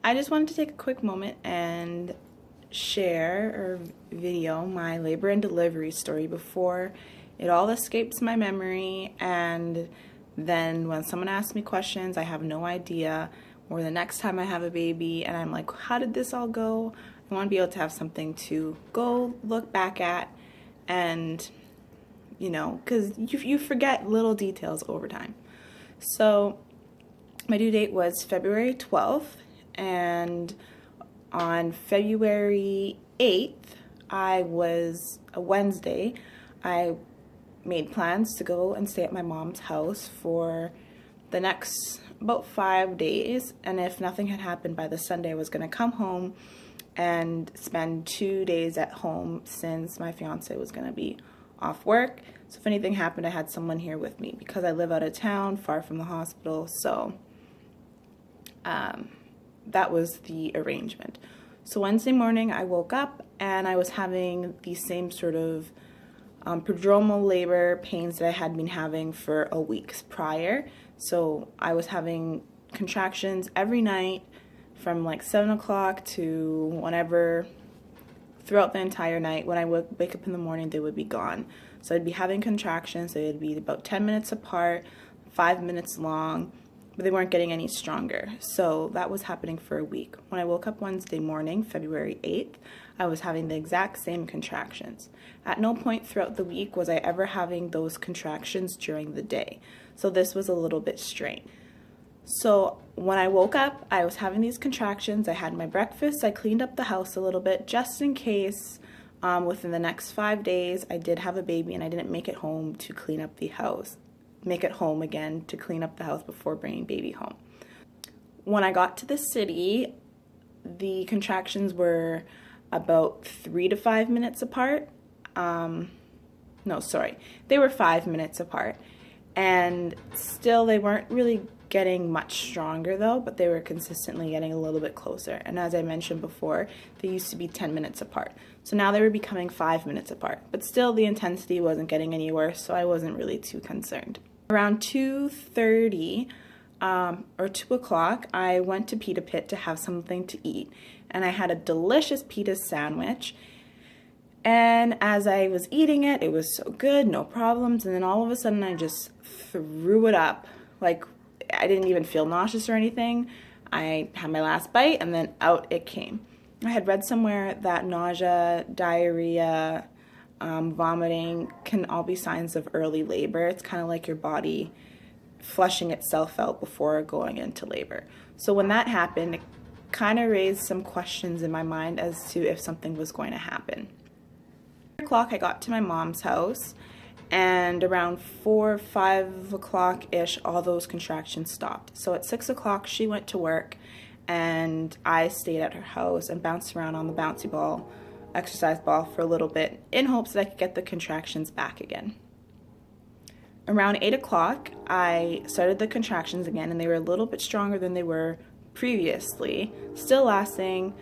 I just wanted to take a quick moment and share or video my labor and delivery story before it all escapes my memory, and then when someone asks me questions I have no idea, or the next time I have a baby and I'm like, how did this all go? I want to be able to have something to go look back at, and because you forget little details over time. So my due date was February 12th, and on February 8th, a Wednesday, I made plans to go and stay at my mom's house for the next about 5 days. And if nothing had happened by the Sunday, I was going to come home and spend 2 days at home since my fiance was going to be off work. So if anything happened, I had someone here with me because I live out of town, far from the hospital. So that was the arrangement. So Wednesday morning I woke up and I was having the same sort of prodromal labor pains that I had been having for a week prior. So I was having contractions every night from like 7 o'clock to whenever, throughout the entire night. When I would wake up in the morning, they would be gone. So I'd be having contractions. They would be about 10 minutes apart, 5 minutes long, but they weren't getting any stronger. So that was happening for a week. When I woke up Wednesday morning, February 8th, I was having the exact same contractions. At no point throughout the week was I ever having those contractions during the day. So this was a little bit strange. So when I woke up, I was having these contractions. I had my breakfast. I cleaned up the house a little bit just in case within the next 5 days I did have a baby and I didn't make it home to clean up the house. Make it home again to clean up the house before bringing baby home. When I got to the city, the contractions were about 3 to 5 minutes apart. They were 5 minutes apart. And still they weren't really getting much stronger though, but they were consistently getting a little bit closer. And as I mentioned before, they used to be 10 minutes apart. So now they were becoming 5 minutes apart, but still the intensity wasn't getting any worse, so I wasn't really too concerned. Around 2:30 or 2 o'clock, I went to Pita Pit to have something to eat, and I had a delicious pita sandwich. And as I was eating it, it was so good, no problems, and then all of a sudden I just threw it up. Like, I didn't even feel nauseous or anything. I had my last bite and then out it came. I had read somewhere that nausea, diarrhea, vomiting can all be signs of early labor. It's kind of like your body flushing itself out before going into labor. So when that happened, it kind of raised some questions in my mind as to if something was going to happen. 3 o'clock, I got to my mom's house, and around 4 or 5 o'clock-ish, all those contractions stopped. So at 6 o'clock, she went to work, and I stayed at her house and bounced around on the bouncy ball, exercise ball for a little bit in hopes that I could get the contractions back again. Around 8 o'clock, I started the contractions again, and they were a little bit stronger than they were previously, still lasting.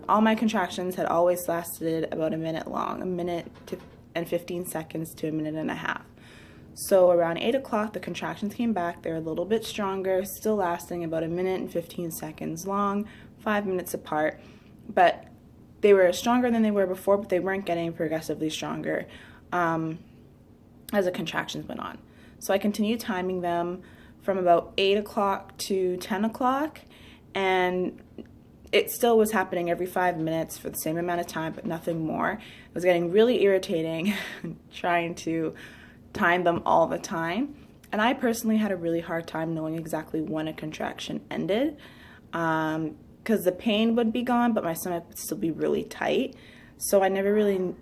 All my contractions had always lasted about a minute long, a minute and 15 seconds to a minute and a half. So around 8 o'clock, the contractions came back. They were a little bit stronger, still lasting about a minute and 15 seconds long, 5 minutes apart. But they were stronger than they were before, but they weren't getting progressively stronger as the contractions went on. So I continued timing them from about 8 o'clock to 10 o'clock, and it still was happening every 5 minutes for the same amount of time, but nothing more. It was getting really irritating trying to time them all the time. And I personally had a really hard time knowing exactly when a contraction ended, because the pain would be gone, but my stomach would still be really tight. So I don't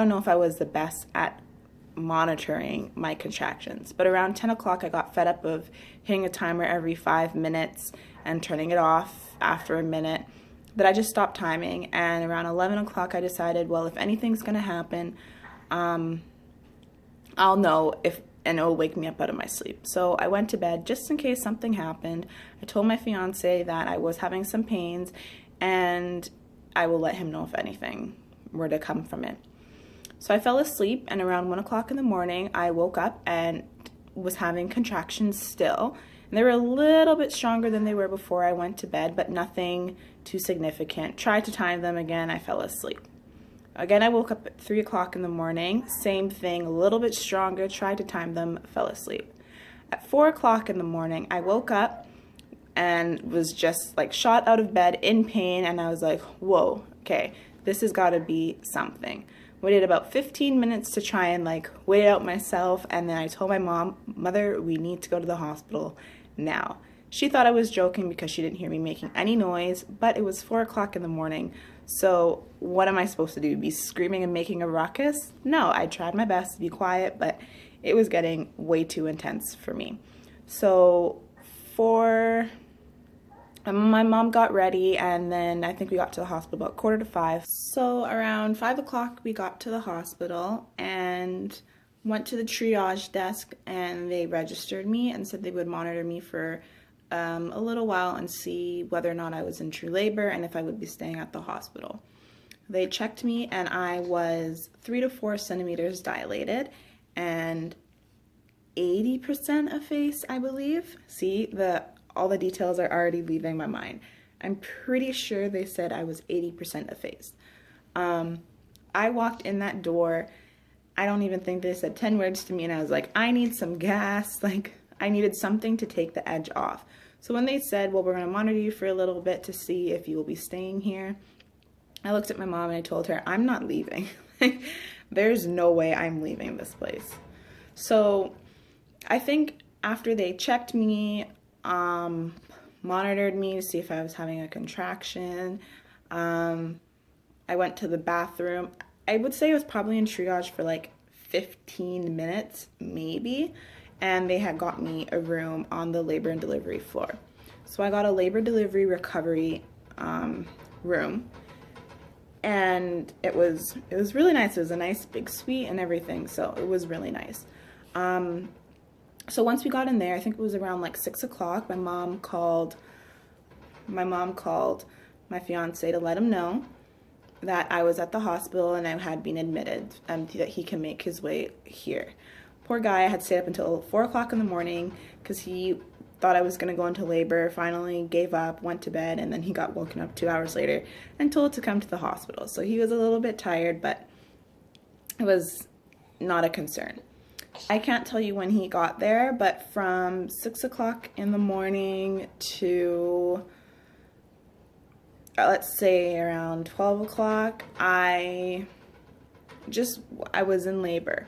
know if I was the best at monitoring my contractions. But around 10 o'clock, I got fed up of hitting a timer every 5 minutes and turning it off after a minute, that I just stopped timing. And around 11 o'clock, I decided, well, if anything's going to happen, I'll know and it'll wake me up out of my sleep. So I went to bed just in case something happened. I told my fiance that I was having some pains, and I will let him know if anything were to come from it. So I fell asleep, and around 1 o'clock in the morning, I woke up and was having contractions still. And they were a little bit stronger than they were before I went to bed, but nothing too significant. Tried to time them again, I fell asleep. Again, I woke up at 3 o'clock in the morning, same thing, a little bit stronger, tried to time them, fell asleep. At 4 o'clock in the morning, I woke up and was just like shot out of bed in pain, and I was like, whoa, okay, this has got to be something. Waited about 15 minutes to try and like wait it out myself, and then I told my mom, Mother, we need to go to the hospital now. She thought I was joking because she didn't hear me making any noise, but it was 4 o'clock in the morning, so what am I supposed to do? Be screaming and making a ruckus? No, I tried my best to be quiet, but it was getting way too intense for me. So my mom got ready, and then I think we got to the hospital about 4:45. So around 5 o'clock we got to the hospital and went to the triage desk, and they registered me and said they would monitor me for a little while and see whether or not I was in true labor and if I would be staying at the hospital. They checked me, and I was 3 to 4 centimeters dilated and 80% effaced, I believe. See, all the details are already leaving my mind. I'm pretty sure they said I was 80% effaced. I walked in that door, I don't even think they said 10 words to me, and I was like, I need some gas. Like, I needed something to take the edge off. So when they said, well, we're going to monitor you for a little bit to see if you will be staying here, I looked at my mom and I told her, I'm not leaving. There's no way I'm leaving this place. So I think after they checked me, monitored me to see if I was having a contraction, I went to the bathroom. I would say I was probably in triage for like 15 minutes, maybe, and they had got me a room on the labor and delivery floor. So I got a labor delivery recovery room, and it was really nice. It was a nice big suite and everything, so it was really nice. So once we got in there, I think it was around like 6 o'clock, my mom called my fiance to let him know that I was at the hospital and I had been admitted, and that he can make his way here. Poor guy, I had stayed up until 4 o'clock in the morning because he thought I was going to go into labor, finally gave up, went to bed, and then he got woken up 2 hours later and told to come to the hospital. So he was a little bit tired, but it was not a concern. I can't tell you when he got there, but from 6 o'clock in the morning to let's say around 12 o'clock, I was in labor.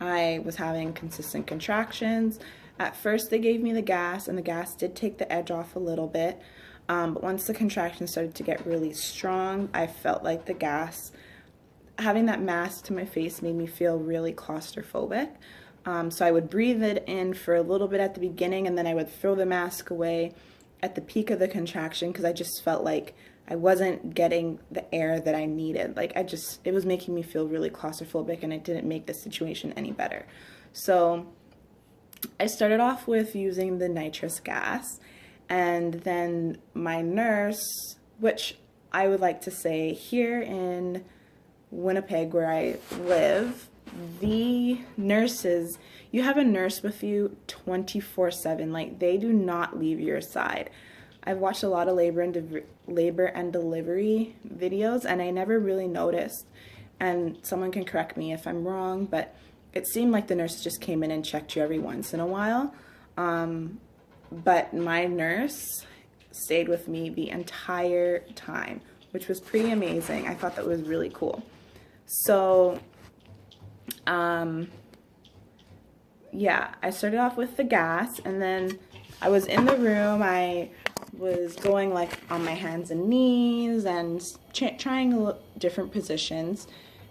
I was having consistent contractions. At first they gave me the gas, and the gas did take the edge off a little bit, but once the contractions started to get really strong, I felt like the gas, having that mask to my face, made me feel really claustrophobic. So I would breathe it in for a little bit at the beginning, and then I would throw the mask away at the peak of the contraction because I just felt like I wasn't getting the air that I needed. Like it was making me feel really claustrophobic, and it didn't make the situation any better. So I started off with using the nitrous gas, and then my nurse, which I would like to say here in Winnipeg where I live, the nurses, you have a nurse with you 24/7. Like, they do not leave your side. I've watched a lot of labor and delivery videos, and I never really noticed, and someone can correct me if I'm wrong, but it seemed like the nurse just came in and checked you every once in a while. But my nurse stayed with me the entire time, which was pretty amazing. I thought that was really cool. So yeah, I started off with the gas, and then I was in the room. I was going like on my hands and knees and trying different positions,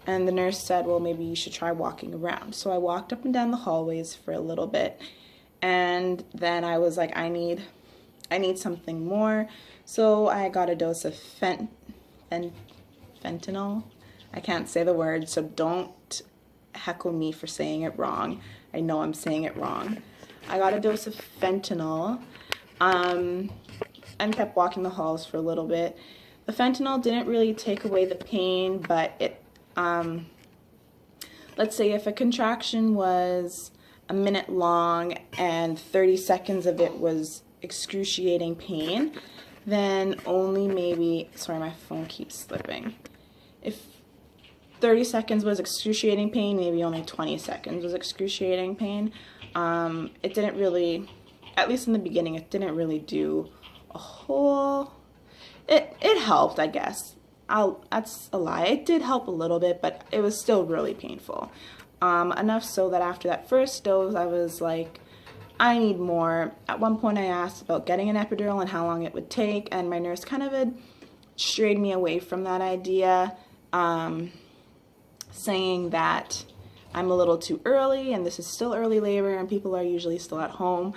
and the nurse said, well, maybe you should try walking around. So I walked up and down the hallways for a little bit, and then I was like, I need something more. So I got a dose of fentanyl. I can't say the word, so don't heckle me for saying it wrong. I know I'm saying it wrong. I got a dose of fentanyl, and kept walking the halls for a little bit. The fentanyl didn't really take away the pain, but it, let's say if a contraction was a minute long and 30 seconds of it was excruciating pain, then only maybe, sorry, my phone keeps slipping. If 30 seconds was excruciating pain, maybe only 20 seconds was excruciating pain. It didn't really, at least in the beginning, it didn't really do a whole, it helped, I guess. That's a lie. It did help a little bit, but it was still really painful. Enough so that after that first dose, I was like, I need more. At one point, I asked about getting an epidural and how long it would take, and my nurse kind of had strayed me away from that idea, saying that I'm a little too early, and this is still early labor, and people are usually still at home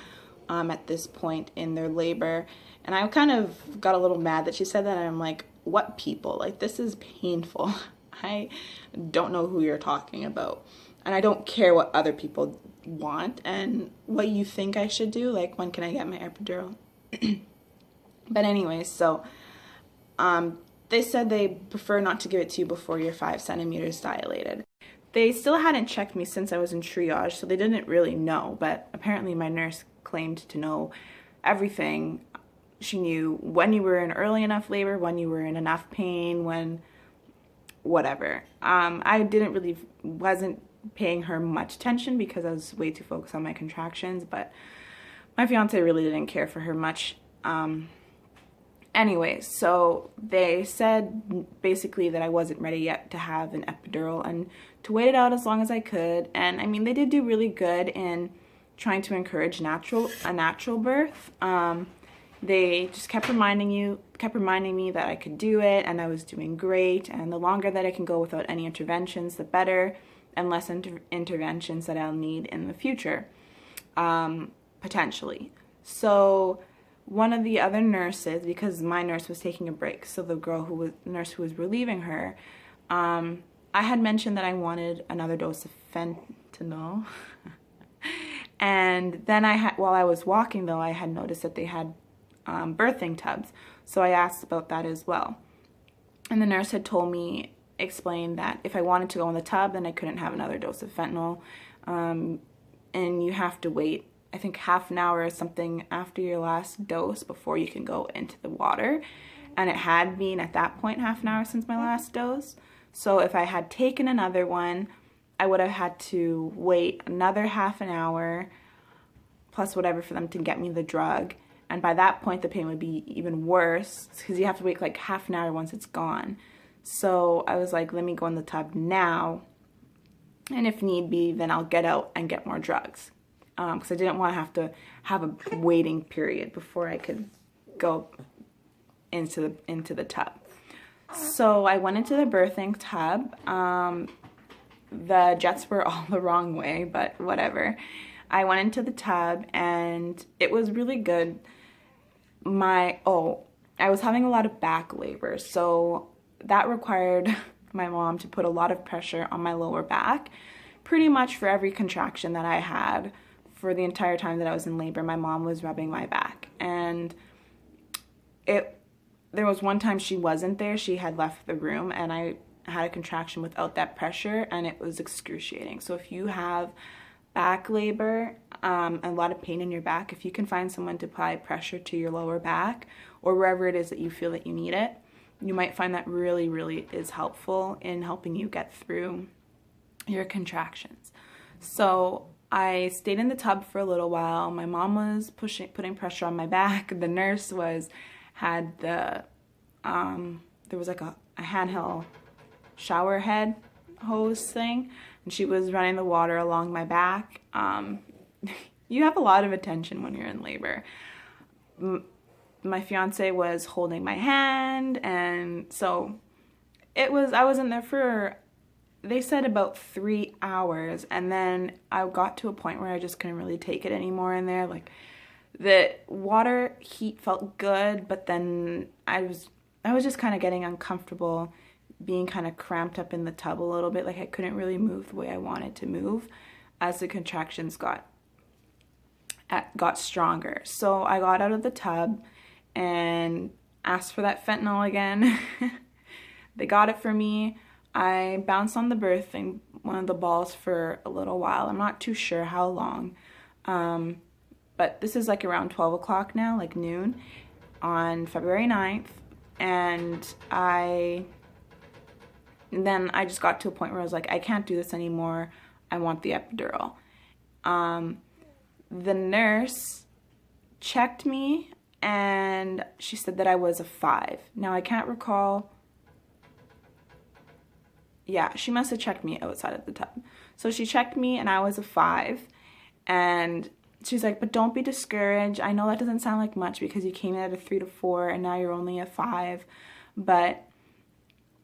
at this point in their labor. And I kind of got a little mad that she said that, and I'm like, what people? Like, this is painful. I don't know who you're talking about. And I don't care what other people want and what you think I should do. Like, when can I get my epidural? But anyways, so they said they prefer not to give it to you before you're 5 centimeters dilated. They still hadn't checked me since I was in triage, so they didn't really know. But apparently my nurse claimed to know everything. She knew when you were in early enough labor, when you were in enough pain, when whatever. I wasn't paying her much attention because I was way too focused on my contractions, but my fiance really didn't care for her much. Anyways, so they said basically that I wasn't ready yet to have an epidural and to wait it out as long as I could. And I mean, they did do really good in trying to encourage a natural birth. They just kept reminding me that I could do it, and I was doing great, and the longer that I can go without any interventions, the better, and less interventions that I'll need in the future, potentially. So one of the other nurses, because my nurse was taking a break, so the nurse who was relieving her, I had mentioned that I wanted another dose of fentanyl. And then while I was walking though, I had noticed that they had birthing tubs, so I asked about that as well. And the nurse had explained that if I wanted to go in the tub, then I couldn't have another dose of fentanyl, and you have to wait, I think, half an hour or something after your last dose before you can go into the water. And it had been at that point half an hour since my last dose, so if I had taken another one, I would have had to wait another half an hour plus whatever for them to get me the drug. And by that point, the pain would be even worse because you have to wait like half an hour once it's gone. So I was like, let me go in the tub now. And if need be, then I'll get out and get more drugs. Because I didn't want to have a waiting period before I could go into the tub. So I went into the birthing tub. The jets were all the wrong way, but whatever. I went into the tub and it was really good. I was having a lot of back labor, so that required my mom to put a lot of pressure on my lower back. Pretty much for every contraction that I had for the entire time that I was in labor, my mom was rubbing my back. And there was one time she wasn't there, she had left the room, and I had a contraction without that pressure, and it was excruciating. So if you have back labor, and a lot of pain in your back, if you can find someone to apply pressure to your lower back or wherever it is that you feel that you need it, you might find that really, really is helpful in helping you get through your contractions. So I stayed in the tub for a little while. My mom was putting pressure on my back. The nurse had there was like a handheld shower head hose thing, and she was running the water along my back. You have a lot of attention when you're in labor. My fiance was holding my hand, and so I was in there for, they said, about 3 hours, and then I got to a point where I just couldn't really take it anymore in there. Like, the water heat felt good, but then I was just kind of getting uncomfortable, being kind of cramped up in the tub a little bit. Like, I couldn't really move the way I wanted to move as the contractions got stronger. So I got out of the tub and asked for that fentanyl again. They got it for me. I bounced on the birthing, one of the balls, for a little while. I'm not too sure how long. But this is like around 12 o'clock now, like noon, on February 9th. And then I just got to a point where I was like, I can't do this anymore. I want the epidural. The nurse checked me and she said that I was a 5. Now I can't recall. Yeah, she must have checked me outside of the tub. So she checked me and I was a 5. And she's like, but don't be discouraged. I know that doesn't sound like much because you came in at a 3 to 4 and now you're only a 5. But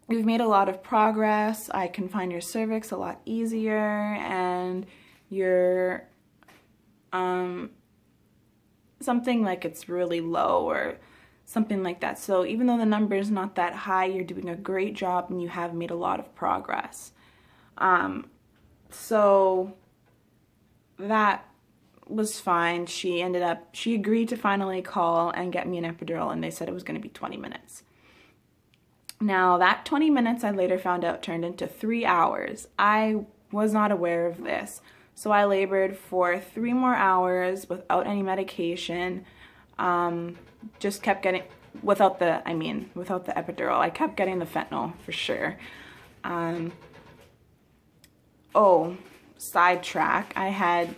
you've made a lot of progress. I can find your cervix a lot easier and you're something like it's really low or something like that. So even though the number is not that high, you're doing a great job and you have made a lot of progress. So that was fine. She agreed to finally call and get me an epidural, and they said it was going to be 20 minutes. Now that 20 minutes I later found out turned into 3 hours. I was not aware of this. So I labored for 3 more hours without any medication. Just kept getting, without the epidural. I kept getting the fentanyl for sure. Sidetrack. I had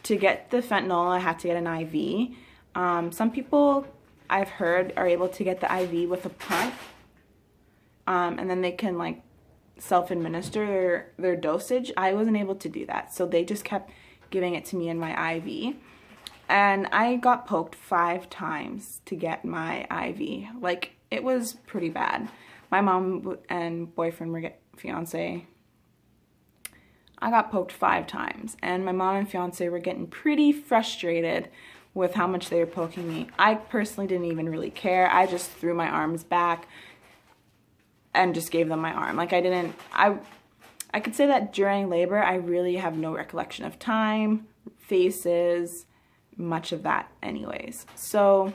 to get the fentanyl, I had to get an IV. Some people I've heard are able to get the IV with a pump. And then they can like self-administer their dosage. I wasn't able to do that, so they just kept giving it to me in my IV. And I got poked 5 times to get my IV. Like, it was pretty bad. My mom and boyfriend fiance, I got poked 5 times. And my mom and fiance were getting pretty frustrated with how much they were poking me. I personally didn't even really care. I just threw my arms back and just gave them my arm. Like, I could say that during labor, I really have no recollection of time, faces, much of that anyways. So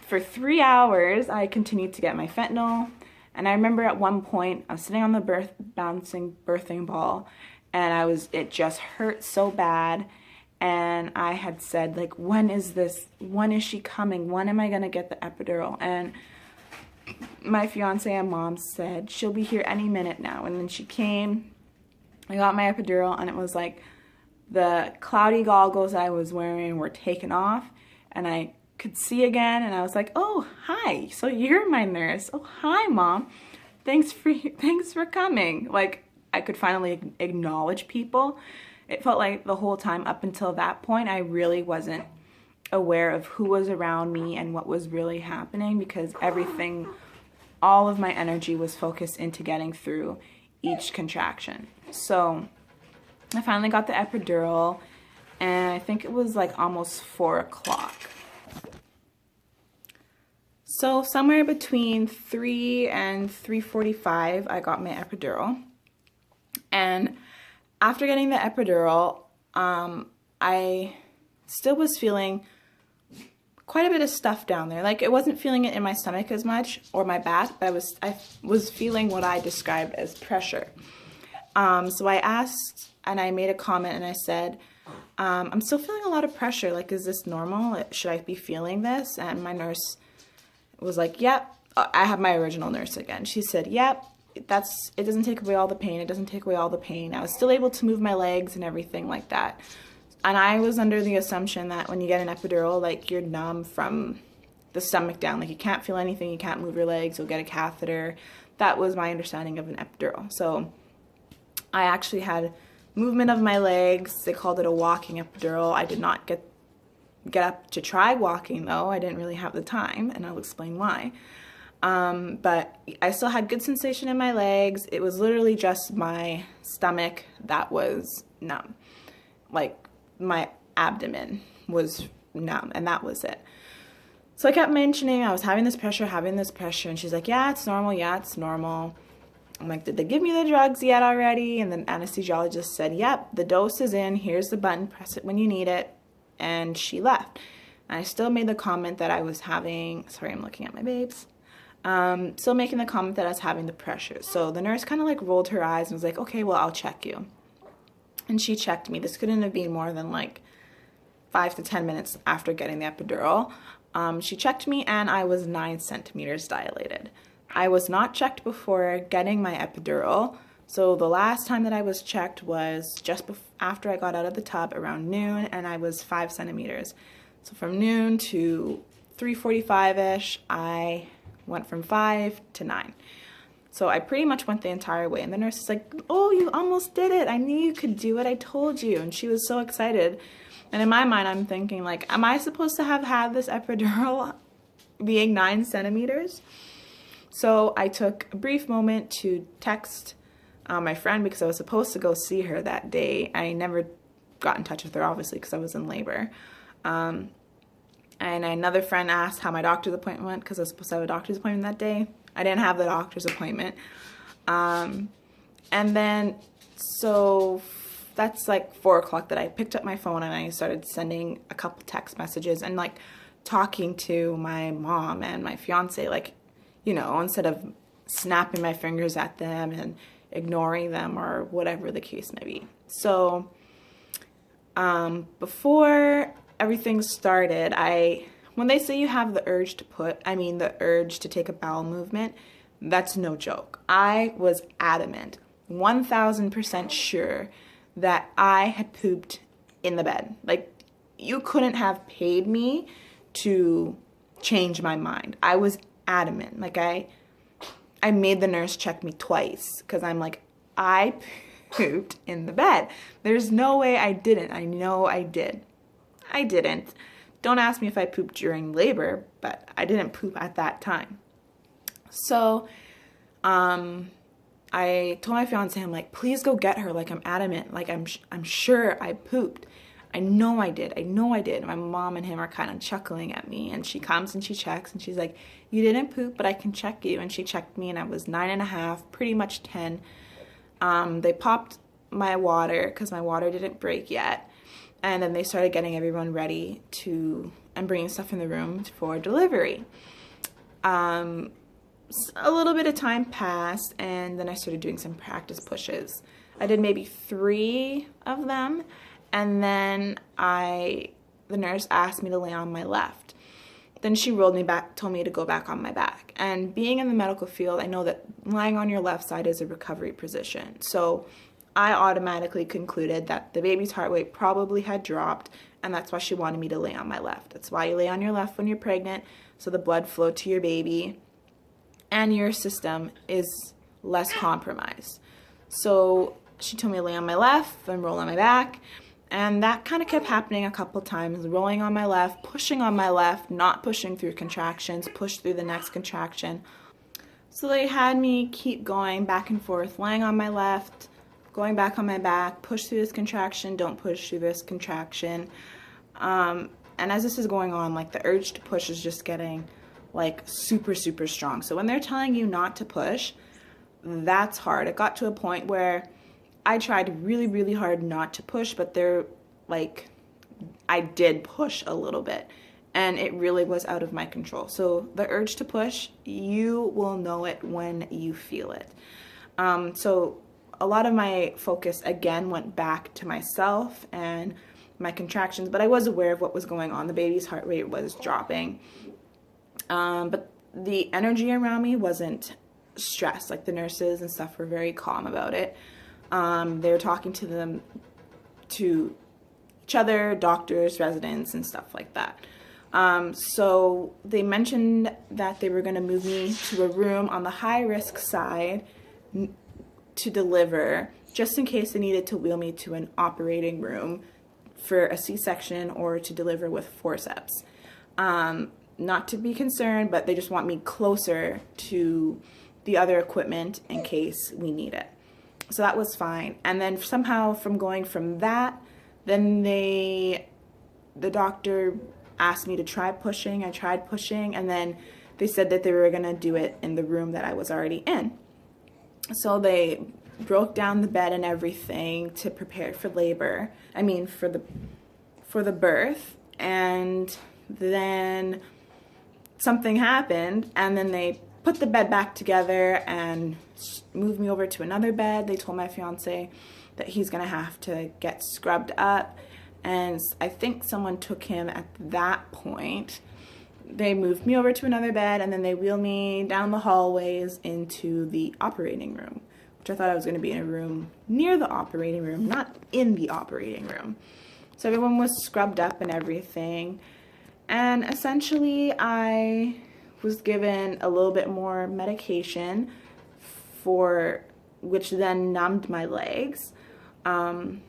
for 3 hours, I continued to get my fentanyl. And I remember at one point, I was sitting on the bouncing birthing ball, and it just hurt so bad. And I had said, like, when is she coming? When am I gonna get the epidural? And my fiance and mom said, she'll be here any minute now. And then she came, I got my epidural, and it was like the cloudy goggles I was wearing were taken off and I could see again, and I was like, oh, hi, so you're my nurse. Oh, hi, Mom. Thanks for coming. Like, I could finally acknowledge people. It felt like the whole time up until that point, I really wasn't aware of who was around me and what was really happening, because all of my energy was focused into getting through each contraction. So I finally got the epidural, and I think it was like almost 4 o'clock. So somewhere between 3 and 3:45, I got my epidural. And after getting the epidural, I still was feeling quite a bit of stuff down there. Like, I wasn't feeling it in my stomach as much or my back, but I was feeling what I described as pressure. So I asked, and I made a comment, and I said, I'm still feeling a lot of pressure. Like, is this normal? Should I be feeling this? And my nurse was like, yep. I have my original nurse again. She said, yep, it doesn't take away all the pain. It doesn't take away all the pain. I was still able to move my legs and everything like that. And I was under the assumption that when you get an epidural, like, you're numb from the stomach down. Like, you can't feel anything. You can't move your legs. You'll get a catheter. That was my understanding of an epidural. So I actually had movement of my legs. They called it a walking epidural. I did not get up to try walking, though. I didn't really have the time, and I'll explain why. But I still had good sensation in my legs. It was literally just my stomach that was numb. Like, my abdomen was numb, and that was it. So I kept mentioning I was having this pressure, and she's like, yeah, it's normal, yeah, it's normal. I'm like, did they give me the drugs yet already? And then anesthesiologist said, yep, the dose is in, here's the button, press it when you need it. And she left. And I still made the comment that I was having, sorry, I'm looking at my babes. Still making the comment that I was having the pressure. So the nurse kind of like rolled her eyes and was like, okay, well, I'll check you. And she checked me. This couldn't have been more than like 5 to 10 minutes after getting the epidural. She checked me and I was 9 centimeters dilated. I was not checked before getting my epidural. So the last time that I was checked was just after I got out of the tub around noon, and I was 5 centimeters. So from noon to 3:45-ish, I went from 5 to 9. So I pretty much went the entire way. And the nurse is like, oh, you almost did it. I knew you could do it. I told you. And she was so excited. And in my mind, I'm thinking, like, am I supposed to have had this epidural being 9 centimeters? So I took a brief moment to text my friend, because I was supposed to go see her that day. I never got in touch with her, obviously, because I was in labor. And another friend asked how my doctor's appointment went, because I was supposed to have a doctor's appointment that day. I didn't have the doctor's appointment. And then, so that's like 4 o'clock that I picked up my phone and I started sending a couple text messages and like talking to my mom and my fiance, like, you know, instead of snapping my fingers at them and ignoring them or whatever the case may be. So before everything started, when they say you have the urge to the urge to take a bowel movement, that's no joke. I was adamant, 1000% sure that I had pooped in the bed. Like, you couldn't have paid me to change my mind. I was adamant. Like, I made the nurse check me twice, because I'm like, I pooped in the bed. There's no way I didn't. I know I did. I didn't. Don't ask me if I pooped during labor, but I didn't poop at that time. So, I told my fiance, I'm like, please go get her. Like, I'm adamant. Like, I'm sure I pooped. I know I did. I know I did. My mom and him are kind of chuckling at me, and she comes and she checks, and she's like, you didn't poop, but I can check you. And she checked me, and I was 9.5, pretty much 10. They popped my water, because my water didn't break yet. And then they started getting everyone ready and bringing stuff in the room for delivery. A little bit of time passed, and then I started doing some practice pushes. I did maybe 3 of them, and then the nurse asked me to lay on my left. Then she rolled me back, told me to go back on my back. And being in the medical field, I know that lying on your left side is a recovery position. So I automatically concluded that the baby's heart rate probably had dropped, and that's why she wanted me to lay on my left. That's why you lay on your left when you're pregnant, so the blood flow to your baby and your system is less compromised. So she told me to lay on my left and roll on my back, and that kind of kept happening a couple times, rolling on my left, pushing on my left, not pushing through contractions, push through the next contraction. So they had me keep going back and forth, laying on my left, going back on my back, push through this contraction, don't push through this contraction. And as this is going on, like, the urge to push is just getting like super, super strong. So when they're telling you not to push, that's hard. It got to a point where I tried really, really hard not to push, but I did push a little bit, and it really was out of my control. So the urge to push, you will know it when you feel it. So a lot of my focus again went back to myself and my contractions, but I was aware of what was going on. The baby's heart rate was dropping, but the energy around me wasn't stressed. Like, the nurses and stuff were very calm about it. They were talking to each other, doctors, residents, and stuff like that. So they mentioned that they were going to move me to a room on the high-risk side to deliver, just in case they needed to wheel me to an operating room for a C-section or to deliver with forceps. Not to be concerned, but they just want me closer to the other equipment in case we need it. So that was fine. And then somehow from going from that, then the doctor asked me to try pushing. I tried pushing, and then they said that they were going to do it in the room that I was already in. So they broke down the bed and everything to prepare for labor. I mean, for the birth. And then something happened, and then they put the bed back together and moved me over to another bed. They told my fiance that he's gonna have to get scrubbed up, and I think someone took him at that point. They moved me over to another bed, and then they wheeled me down the hallways into the operating room, which I thought I was going to be in a room near the operating room, not in the operating room. So everyone was scrubbed up and everything, and essentially I was given a little bit more medication for which then numbed my legs, and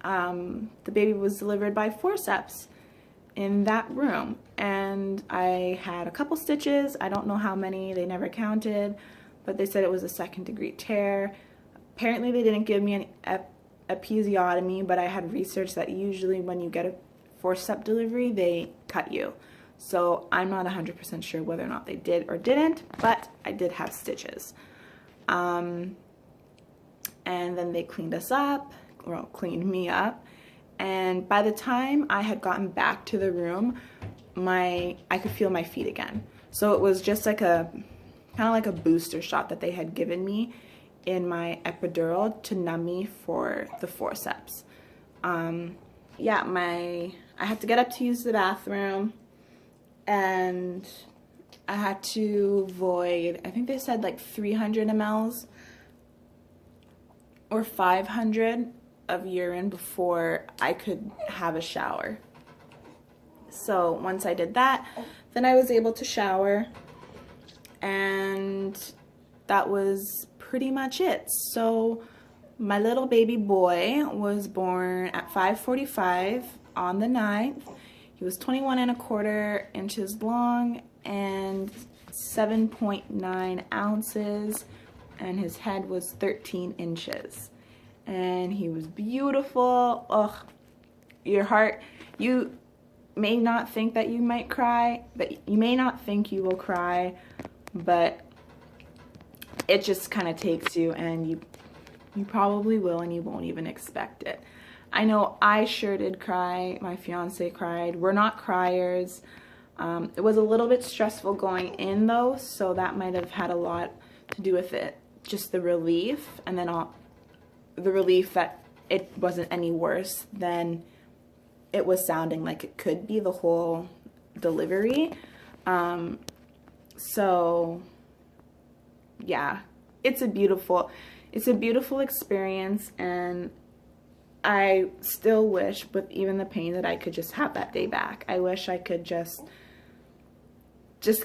the baby was delivered by forceps in that room, and I had a couple stitches. I don't know how many, they never counted, but they said it was a 2nd-degree tear. Apparently they didn't give me an episiotomy, but I had researched that usually when you get a forceps delivery, they cut you. So I'm not 100% sure whether or not they did or didn't, but I did have stitches. And then they cleaned us up, well, cleaned me up. And by the time I had gotten back to the room, I could feel my feet again. So it was just like kind of like a booster shot that they had given me in my epidural to numb me for the forceps. Yeah, I had to get up to use the bathroom, and I had to void, I think they said like 300 mLs or 500 of urine before I could have a shower. So once I did that, then I was able to shower, and that was pretty much it. So my little baby boy was born at 5:45 on the 9th. He was 21¼ inches long and 7.9 ounces, and his head was 13 inches. And he was beautiful. Ugh, your heart, you may not think that you might cry, but you may not think you will cry, but it just kind of takes you, and you probably will, and you won't even expect it. I know I sure did cry. My fiance cried. We're not criers. It was a little bit stressful going in though, so that might have had a lot to do with it. Just the relief, and then the relief that it wasn't any worse than it was sounding like it could be the whole delivery. So yeah, it's a beautiful experience, and I still wish, with even the pain, that I could just have that day back. I wish I could just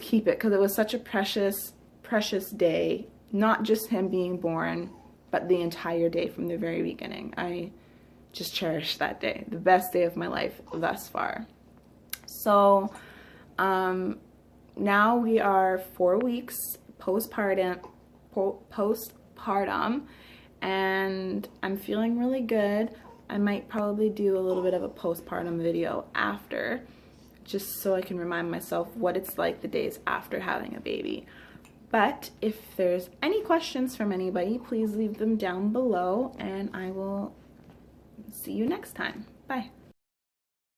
keep it, because it was such a precious day, not just him being born, but the entire day from the very beginning. I just cherish that day, the best day of my life thus far. So now we are 4 weeks postpartum, and I'm feeling really good. I might probably do a little bit of a postpartum video after, just so I can remind myself what it's like the days after having a baby. But if there's any questions from anybody, please leave them down below, and I will see you next time. Bye.